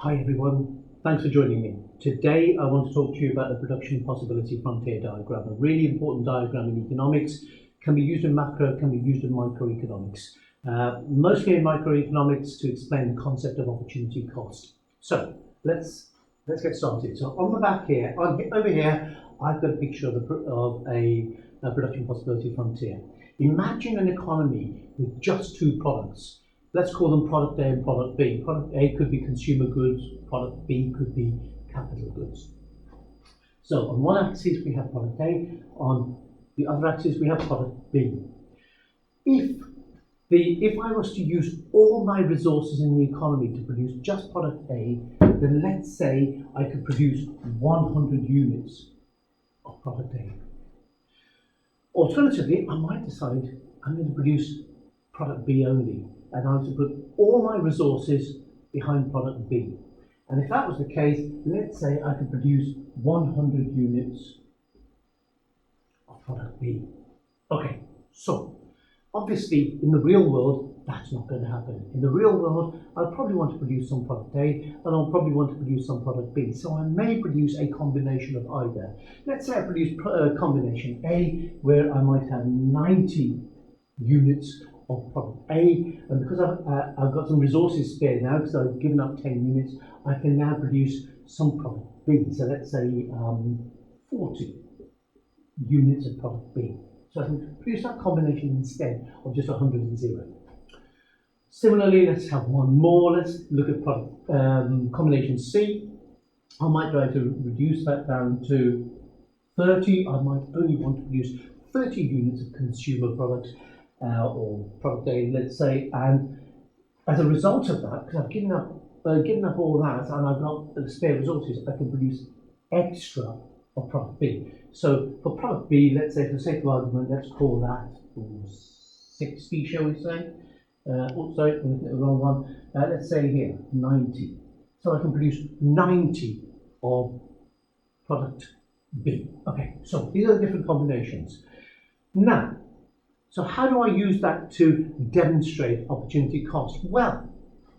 Hi everyone, thanks for joining me. Today I want to talk to you about the production possibility frontier diagram, a really important diagram in economics. Can be used in macro, can be used in microeconomics. Mostly in microeconomics to explain the concept of opportunity cost. So let's get started. So on the back here, over here, I've got a picture of a production possibility frontier. Imagine an economy with just two products. Let's call them product A and product B. Product A could be consumer goods, product B could be capital goods. So on one axis we have product A, on the other axis we have product B. If I was to use all my resources in the economy to produce just product A, then let's say I could produce 100 units of product A. Alternatively, I might decide I'm going to produce product B only, and I was to put all my resources behind product B. And if that was the case, let's say I could produce 100 units of product B. Okay, so obviously in the real world, that's not going to happen. In the real world, I'll probably want to produce some product A, and I'll probably want to produce some product B. So I may produce a combination of either. Let's say I produce combination A, where I might have 90 units of product A, and because I've got some resources spare now, because I've given up 10 units, I can now produce some product B. So let's say 40 units of product B. So I can produce that combination instead of just 100 and 0. Similarly, let's have one more. Let's look at product combination C. I might try to reduce that down to 30. I might only want to produce 30 units of consumer products or product A, let's say, and as a result of that, because I've given up all that and I've got the spare resources, I can produce extra of product B. So for product B, let's say for the sake of argument, let's call that 60, shall we say? Oops, sorry, I'm looking at the wrong one. Let's say here 90. So I can produce 90 of product B. Okay, so these are the different combinations. Now, so how do I use that to demonstrate opportunity cost? Well,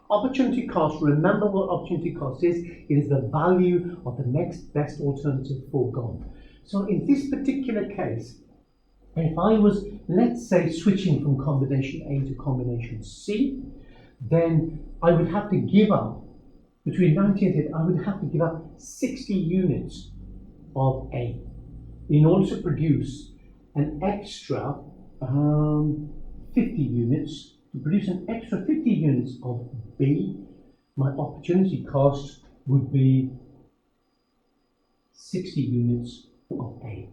opportunity cost, remember what opportunity cost is. It is the value of the next best alternative foregone. So in this particular case, if I was, let's say, switching from combination A to combination C, then I would have to give up, between 90 and 10, I would have to give up 60 units of A in order to produce an extra 50 units. To produce an extra 50 units of B, my opportunity cost would be 60 units of A.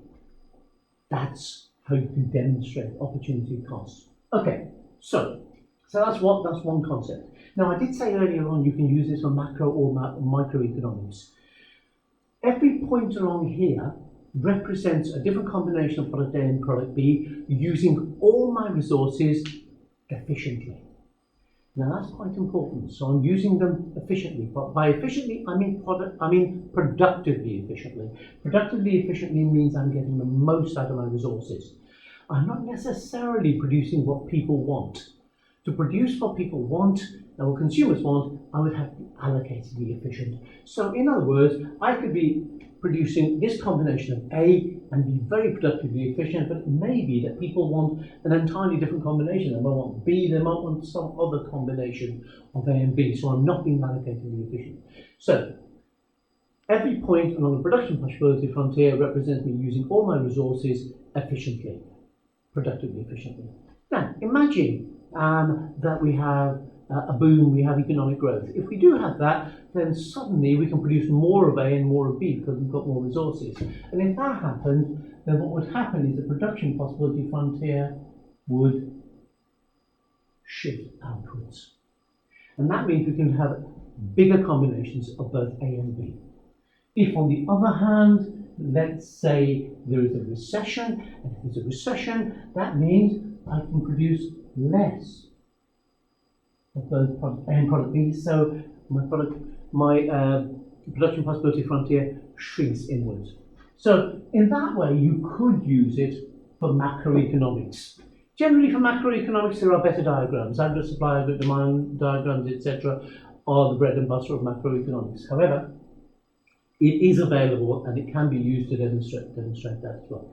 That's how you can demonstrate opportunity cost. Okay, so that's one concept. Now I did say earlier on you can use this for macro or microeconomics. Every point along here represents a different combination of product A and product B using all my resources efficiently. Now that's quite important. So I'm using them efficiently, but by efficiently I mean productively efficiently. Productively efficiently means I'm getting the most out of my resources. I'm not necessarily producing what people want. To produce what people want and what consumers want, I would have to be allocatedly efficient. So in other words, I could be producing this combination of A and be very productively efficient, but it may be that people want an entirely different combination. They might want B, they might want some other combination of A and B, so I'm not being allocatedly efficient. So every point along the production possibility frontier represents me using all my resources efficiently, productively efficiently. Now imagine that we have a boom, we have economic growth. If we do have that, then suddenly we can produce more of A and more of B because we've got more resources. And if that happened, then what would happen is the production possibility frontier would shift outwards. And that means we can have bigger combinations of both A and B. If on the other hand, let's say there is a recession, and if there's a recession, that means I can produce less of both product A and product B, so my production possibility frontier shrinks inwards. So in that way, you could use it for macroeconomics. Generally, for macroeconomics, there are better diagrams, aggregate supply, aggregate demand diagrams, etc. are the bread and butter of macroeconomics. However, it is available and it can be used to demonstrate that as well.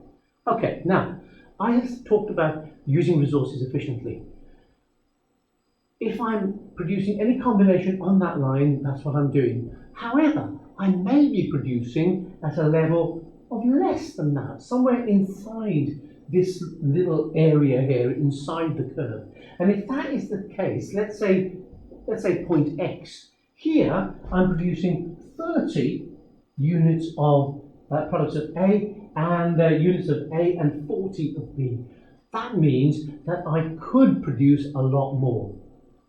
Okay, now, I have talked about using resources efficiently. If I'm producing any combination on that line, that's what I'm doing. However, I may be producing at a level of less than that, somewhere inside this little area here, inside the curve. And if that is the case, let's say point X. Here, I'm producing 30 units of products of A and units of A and 40 of B. That means that I could produce a lot more.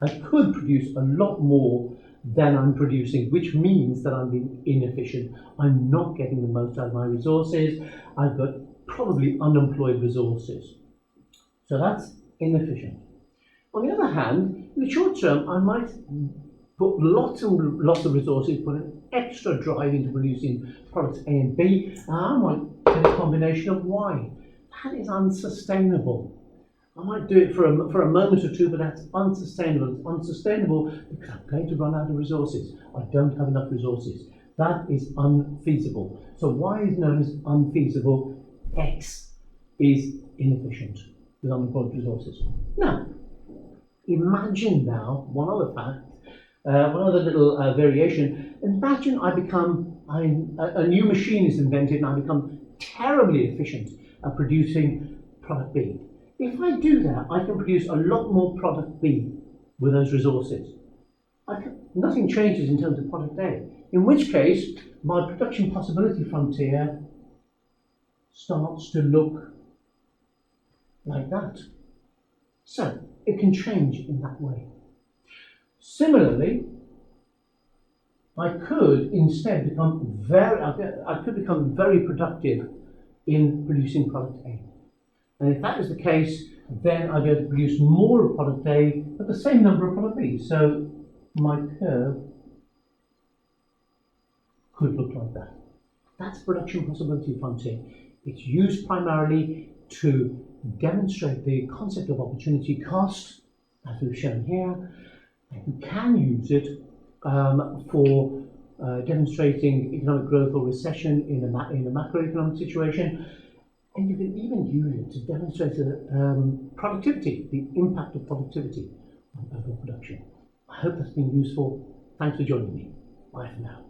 I could produce a lot more than I'm producing, which means that I'm being inefficient. I'm not getting the most out of my resources. I've got probably unemployed resources. So that's inefficient. On the other hand, in the short term, I might put lots and lots of resources, put an extra drive into producing products A and B, and I might get a combination of Y. That is unsustainable. I might do it for a moment or two, but that's unsustainable. It's unsustainable because I'm going to run out of resources. I don't have enough resources. That is unfeasible. So Y is known as unfeasible. X is inefficient with unemployed resources. Now, imagine now one other fact, one other little variation. Imagine a new machine is invented and I become terribly efficient at producing product B. If I do that, I can produce a lot more product B with those resources. Nothing changes in terms of product A, in which case my production possibility frontier starts to look like that. So it can change in that way. Similarly, I could instead become very productive in producing product A. And if that is the case, then I'll be able to produce more of product A at the same number of product B. So my curve could look like that. That's production possibility frontier. It's used primarily to demonstrate the concept of opportunity cost, as we've shown here. And you can use it for demonstrating economic growth or recession in a macroeconomic situation. And you can even use it to demonstrate productivity, the impact of productivity on overall production. I hope that's been useful. Thanks for joining me. Bye for now.